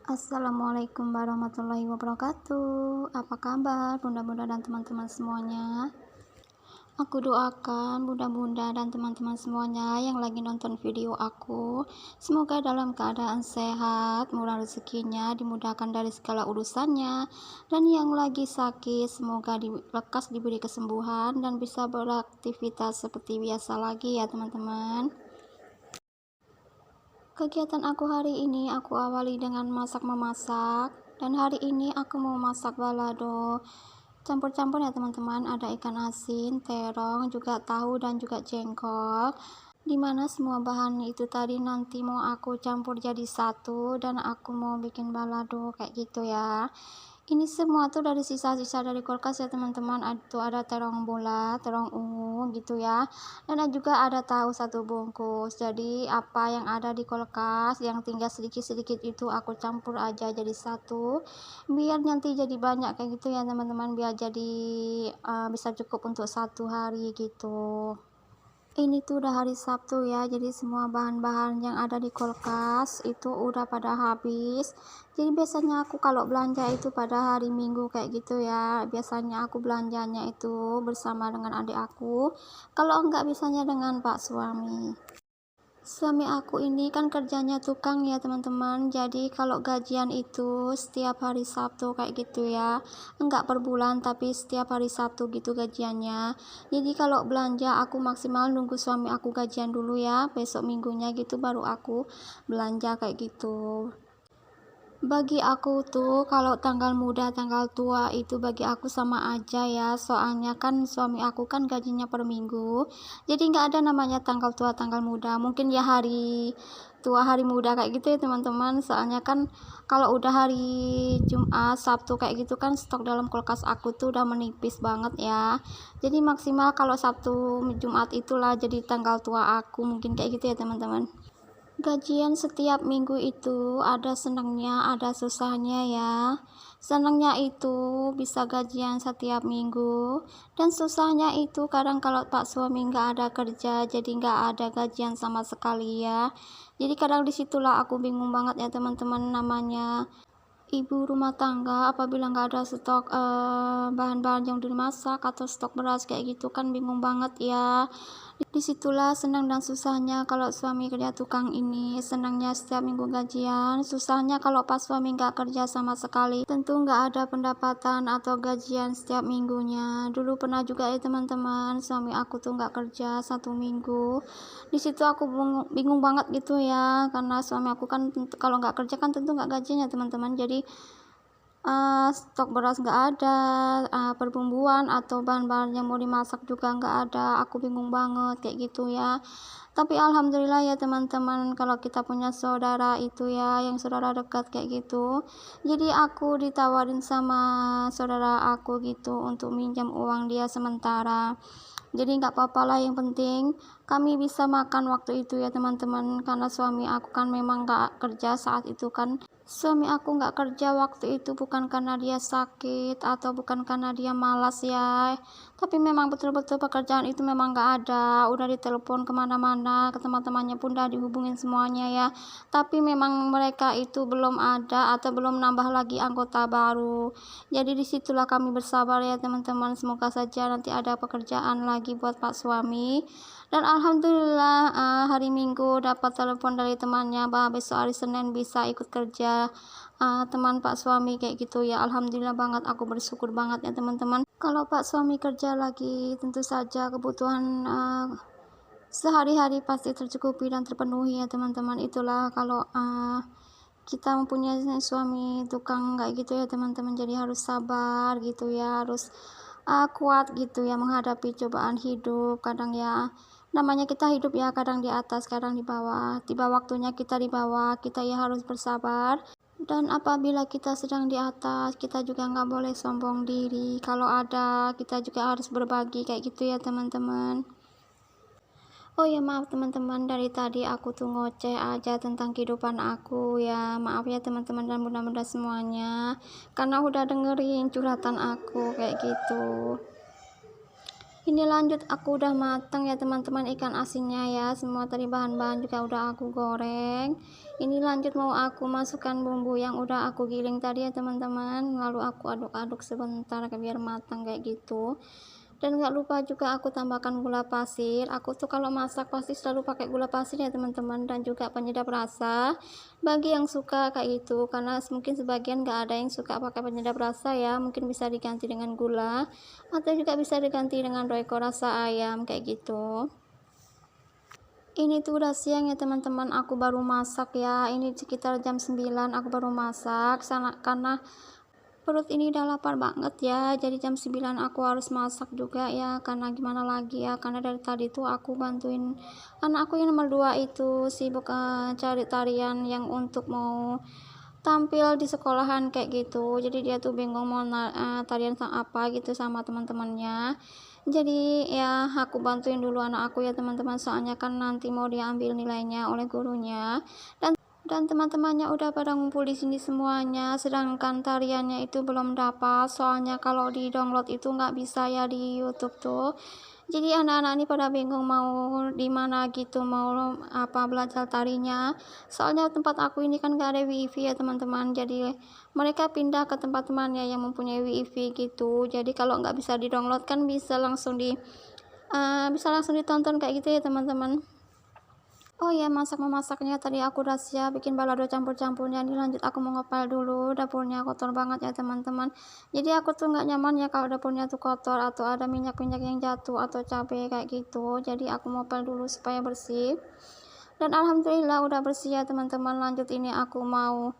Assalamualaikum warahmatullahi wabarakatuh. Apa kabar bunda-bunda dan teman-teman semuanya? Aku doakan bunda-bunda dan teman-teman semuanya yang lagi nonton video aku, semoga dalam keadaan sehat, murah rezekinya, dimudahkan dari segala urusannya, dan yang lagi sakit semoga lekas diberi kesembuhan dan bisa beraktivitas seperti biasa lagi ya teman-teman. Kegiatan aku hari ini aku awali dengan masak-memasak, dan hari ini aku mau masak balado campur-campur ya teman-teman. Ada ikan asin, terong, juga tahu dan juga jengkol, dimana semua bahannya itu tadi nanti mau aku campur jadi satu dan aku mau bikin balado kayak gitu ya. Ini semua tuh dari sisa-sisa dari kulkas ya teman-teman. Itu ada terong bulat, terong ungu gitu ya, dan juga ada tahu satu bungkus. Jadi apa yang ada di kulkas yang tinggal sedikit-sedikit itu aku campur aja jadi satu, biar nanti jadi banyak kayak gitu ya teman-teman, biar jadi bisa cukup untuk satu hari gitu. Ini tuh udah hari Sabtu ya, jadi semua bahan-bahan yang ada di kulkas itu udah pada habis. Jadi biasanya aku kalau belanja itu pada hari Minggu kayak gitu ya, biasanya aku belanjanya itu bersama dengan adik aku, kalau enggak biasanya dengan pak suami. Suami aku ini kan kerjanya tukang ya teman-teman, jadi kalau gajian itu setiap hari Sabtu kayak gitu ya, enggak per bulan tapi setiap hari Sabtu gitu gajiannya. Jadi kalau belanja aku maksimal nunggu suami aku gajian dulu ya, besok minggunya gitu baru aku belanja kayak gitu. Bagi aku tuh kalau tanggal muda tanggal tua itu bagi aku sama aja ya, soalnya kan suami aku kan gajinya per minggu, jadi nggak ada namanya tanggal tua tanggal muda. Mungkin ya hari tua hari muda kayak gitu ya teman-teman, soalnya kan kalau udah hari Jumat Sabtu kayak gitu kan stok dalam kulkas aku tuh udah menipis banget ya. Jadi maksimal kalau Sabtu Jumat itulah jadi tanggal tua aku, mungkin kayak gitu ya teman-teman. Gajian setiap minggu itu ada senangnya, ada susahnya ya. Senangnya itu bisa gajian setiap minggu, dan susahnya itu kadang kalau pak suami nggak ada kerja, jadi nggak ada gajian sama sekali ya. Jadi kadang disitulah aku bingung banget ya teman-teman, namanya ibu rumah tangga apabila nggak ada stok bahan-bahan yang dimasak atau stok beras kayak gitu kan bingung banget ya. Disitulah senang dan susahnya kalau suami kerja tukang ini. Senangnya setiap minggu gajian, susahnya kalau pas suami nggak kerja sama sekali, tentu nggak ada pendapatan atau gajian setiap minggunya. Dulu pernah juga ya teman-teman, suami aku tuh nggak kerja 1 minggu. Disitu aku bingung banget gitu ya, karena suami aku kan kalau nggak kerja kan tentu nggak gajinya teman-teman. Jadi stok beras nggak ada, perbumbuan atau bahan-bahan yang mau dimasak juga nggak ada. Aku bingung banget kayak gitu ya. Tapi alhamdulillah ya teman-teman, kalau kita punya saudara itu ya, yang saudara dekat kayak gitu, jadi aku ditawarin sama saudara aku gitu untuk minjam uang dia sementara. Jadi nggak apa-apa lah, yang penting kami bisa makan waktu itu ya teman-teman, karena suami aku kan memang nggak kerja saat itu kan. Suami aku nggak kerja waktu itu bukan karena dia sakit atau bukan karena dia malas ya, tapi memang betul-betul pekerjaan itu memang nggak ada. Udah ditelepon kemana-mana, ke teman-temannya pun udah dihubungin semuanya ya, tapi memang mereka itu belum ada atau belum nambah lagi anggota baru. Jadi disitulah kami bersabar ya teman-teman, semoga saja nanti ada pekerjaan lagi buat pak suami. Dan alhamdulillah hari Minggu dapat telepon dari temannya bahwa besok hari Senin bisa ikut kerja, teman pak suami kayak gitu ya. Alhamdulillah banget, aku bersyukur banget ya teman-teman. Kalau pak suami kerja lagi tentu saja kebutuhan sehari-hari pasti tercukupi dan terpenuhi ya teman-teman. Itulah kalau kita mempunyai suami tukang kayak gitu ya teman-teman, jadi harus sabar gitu ya, harus kuat gitu ya menghadapi cobaan hidup. Kadang ya namanya kita hidup ya, kadang di atas kadang di bawah, tiba waktunya kita di bawah, kita ya harus bersabar. Dan apabila kita sedang di atas, kita juga nggak boleh sombong diri, kalau ada kita juga harus berbagi kayak gitu ya teman-teman. Oh ya maaf teman-teman, dari tadi aku tuh ngoceh aja tentang kehidupan aku ya. Maaf ya teman-teman dan bunda-bunda semuanya, karena udah dengerin curhatan aku kayak gitu. Ini lanjut aku udah mateng ya teman-teman ikan asinnya ya, semua tadi bahan-bahan juga udah aku goreng. Ini lanjut mau aku masukkan bumbu yang udah aku giling tadi ya teman-teman, lalu aku aduk-aduk sebentar biar matang kayak gitu. Dan nggak lupa juga aku tambahkan gula pasir. Aku tuh kalau masak pasti selalu pakai gula pasir ya teman-teman, dan juga penyedap rasa bagi yang suka kayak gitu, karena mungkin sebagian nggak ada yang suka pakai penyedap rasa ya, mungkin bisa diganti dengan gula atau juga bisa diganti dengan royco rasa ayam kayak gitu. Ini tuh udah siang ya teman-teman, aku baru masak ya, ini sekitar jam 9 aku baru masak karena perut ini udah lapar banget ya, jadi jam 9 aku harus masak juga ya, karena gimana lagi ya, karena dari tadi tuh aku bantuin anak aku yang nomor 2 itu sibuk cari tarian yang untuk mau tampil di sekolahan kayak gitu, jadi dia tuh bingung mau tarian sama apa gitu sama teman-temannya. Jadi ya aku bantuin dulu anak aku ya teman-teman, soalnya kan nanti mau diambil nilainya oleh gurunya, dan teman-temannya udah pada ngumpul di sini semuanya, sedangkan tariannya itu belum dapat, soalnya kalau di download itu nggak bisa ya di YouTube tuh. Jadi anak-anak ini pada bingung mau di mana gitu, mau apa belajar tarinya, soalnya tempat aku ini kan nggak ada wifi ya teman-teman, jadi mereka pindah ke tempat temannya yang mempunyai wifi gitu. Jadi kalau nggak bisa di download kan bisa langsung ditonton kayak gitu ya teman-teman. Oh ya, memasaknya tadi aku udah siap bikin balado campur-campurnya. Ini lanjut aku mau ngepel dulu, dapurnya kotor banget ya teman-teman. Jadi aku tuh nggak nyaman ya kalau dapurnya tuh kotor atau ada minyak-minyak yang jatuh atau cabai kayak gitu. Jadi aku mau ngepel dulu supaya bersih. Dan alhamdulillah udah bersih ya teman-teman. Lanjut ini aku mau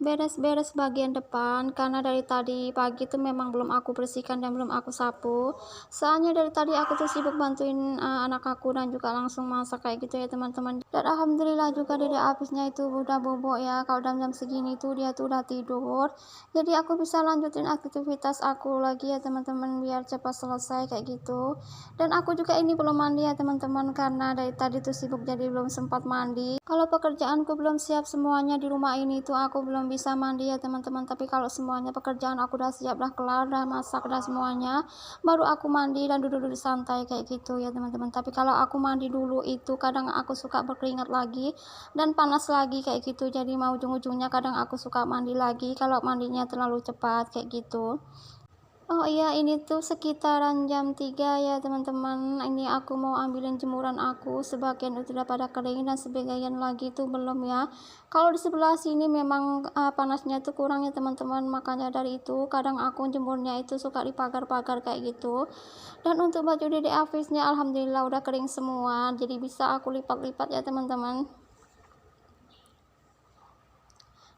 beres-beres bagian depan, karena dari tadi pagi tuh memang belum aku bersihkan dan belum aku sapu, soalnya dari tadi aku tuh sibuk bantuin anak aku dan juga langsung masak kayak gitu ya teman-teman. Dan alhamdulillah juga dede habisnya itu udah bobok ya, kalau jam segini tuh dia tuh udah tidur, jadi aku bisa lanjutin aktivitas aku lagi ya teman-teman biar cepat selesai kayak gitu. Dan aku juga ini belum mandi ya teman-teman, karena dari tadi tuh sibuk jadi belum sempat mandi. Kalau pekerjaanku belum siap semuanya di rumah ini tuh aku belum bisa mandi ya teman-teman, tapi kalau semuanya pekerjaan aku udah siap, udah kelar, udah masak, udah semuanya, baru aku mandi dan duduk-duduk santai kayak gitu ya teman-teman. Tapi kalau aku mandi dulu itu kadang aku suka berkeringat lagi dan panas lagi kayak gitu, jadi mau ujung-ujungnya kadang aku suka mandi lagi kalau mandinya terlalu cepat kayak gitu. Oh iya, ini tuh sekitaran jam 3 ya teman-teman. Ini aku mau ambilin jemuran aku, sebagian itu udah pada kering dan sebagian lagi tuh belum ya. Kalau di sebelah sini memang panasnya tuh kurang ya teman-teman, makanya dari itu kadang aku jemurnya itu suka di pagar-pagar kayak gitu. Dan untuk baju dede Afisnya alhamdulillah udah kering semua, jadi bisa aku lipat-lipat ya teman-teman.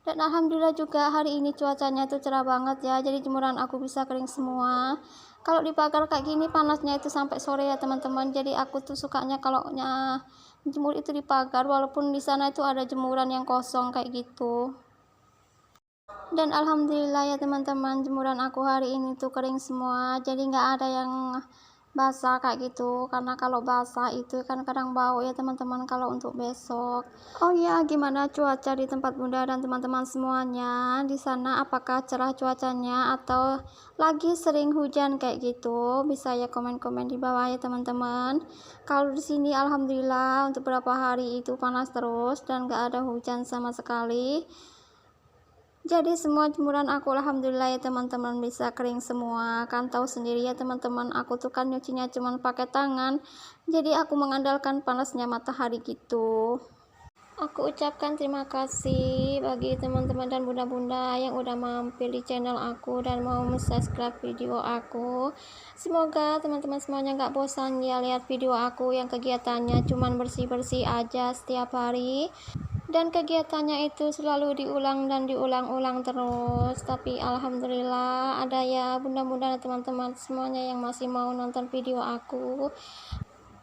Dan alhamdulillah juga hari ini cuacanya itu cerah banget ya, jadi jemuran aku bisa kering semua. Kalau dibakar kayak gini panasnya itu sampai sore ya teman-teman, jadi aku tuh sukanya kalau jemur itu di pagar, walaupun di sana itu ada jemuran yang kosong kayak gitu. Dan alhamdulillah ya teman-teman, jemuran aku hari ini tuh kering semua, jadi nggak ada yang basah kayak gitu, karena kalau basah itu kan kadang bau ya teman-teman kalau untuk besok. Oh ya, gimana cuaca di tempat bunda dan teman-teman semuanya di sana, apakah cerah cuacanya atau lagi sering hujan kayak gitu? Bisa ya komen-komen di bawah ya teman-teman. Kalau di sini alhamdulillah untuk beberapa hari itu panas terus dan gak ada hujan sama sekali. Jadi semua jemuran aku alhamdulillah ya teman-teman bisa kering semua, kan tahu sendiri ya teman-teman, aku tuh kan nyucinya cuman pakai tangan, jadi aku mengandalkan panasnya matahari gitu. Aku ucapkan terima kasih bagi teman-teman dan bunda-bunda yang udah mampir di channel aku dan mau subscribe video aku. Semoga teman-teman semuanya gak bosan ya lihat video aku yang kegiatannya cuman bersih-bersih aja setiap hari. Dan kegiatannya itu selalu diulang dan diulang-ulang terus, tapi alhamdulillah ada ya bunda-bunda dan teman-teman semuanya yang masih mau nonton video aku,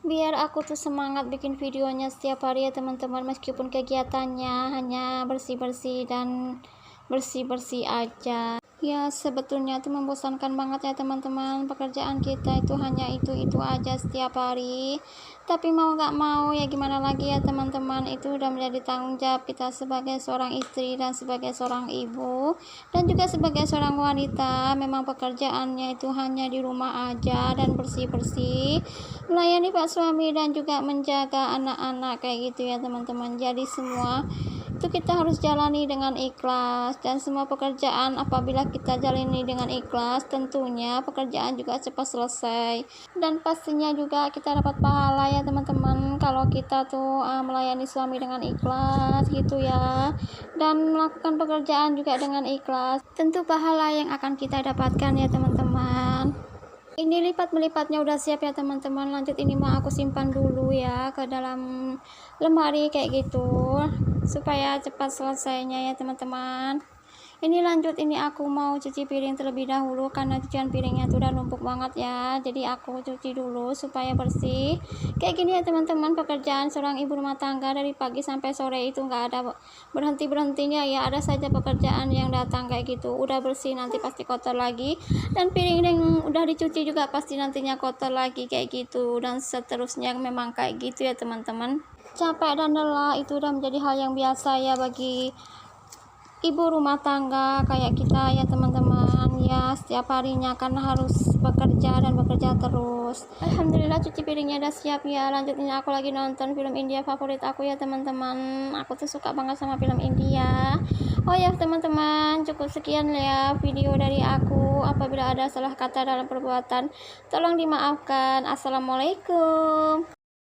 biar aku tuh semangat bikin videonya setiap hari ya teman-teman, meskipun kegiatannya hanya bersih-bersih dan bersih-bersih aja. Ya, sebetulnya itu membosankan banget ya teman-teman. Pekerjaan kita itu hanya itu-itu aja setiap hari. Tapi mau gak mau ya gimana lagi ya teman-teman. Itu udah menjadi tanggung jawab kita sebagai seorang istri dan sebagai seorang ibu. Dan juga sebagai seorang wanita. Memang pekerjaannya itu hanya di rumah aja dan bersih-bersih. Melayani pak suami dan juga menjaga anak-anak kayak gitu ya teman-teman. Jadi semua itu kita harus jalani dengan ikhlas, dan semua pekerjaan apabila kita jalani dengan ikhlas tentunya pekerjaan juga cepat selesai, dan pastinya juga kita dapat pahala ya teman-teman kalau kita tuh melayani suami dengan ikhlas gitu ya, dan melakukan pekerjaan juga dengan ikhlas. Tentu pahala yang akan kita dapatkan ya teman-teman. Ini lipat melipatnya udah siap ya teman-teman. Lanjut ini mau aku simpan dulu ya ke dalam lemari kayak gitu supaya cepat selesainya ya teman-teman. Ini lanjut ini aku mau cuci piring terlebih dahulu karena cucian piringnya tuh udah numpuk banget ya. Jadi aku cuci dulu supaya bersih. Kayak gini ya teman-teman, pekerjaan seorang ibu rumah tangga dari pagi sampai sore itu nggak ada berhenti-berhentinya ya. Ada saja pekerjaan yang datang kayak gitu. Udah bersih nanti pasti kotor lagi. Dan piring yang udah dicuci juga pasti nantinya kotor lagi kayak gitu. Dan seterusnya memang kayak gitu ya teman-teman. Capek dan lelah itu udah menjadi hal yang biasa ya bagi ibu rumah tangga kayak kita ya teman-teman ya, setiap harinya karena harus bekerja dan bekerja terus. Alhamdulillah cuci piringnya udah siap ya. Lanjutnya aku lagi nonton film India favorit aku ya teman-teman. Aku tuh suka banget sama film India. Oh ya teman-teman, cukup sekian ya video dari aku. Apabila ada salah kata dalam perbuatan tolong dimaafkan. Assalamualaikum.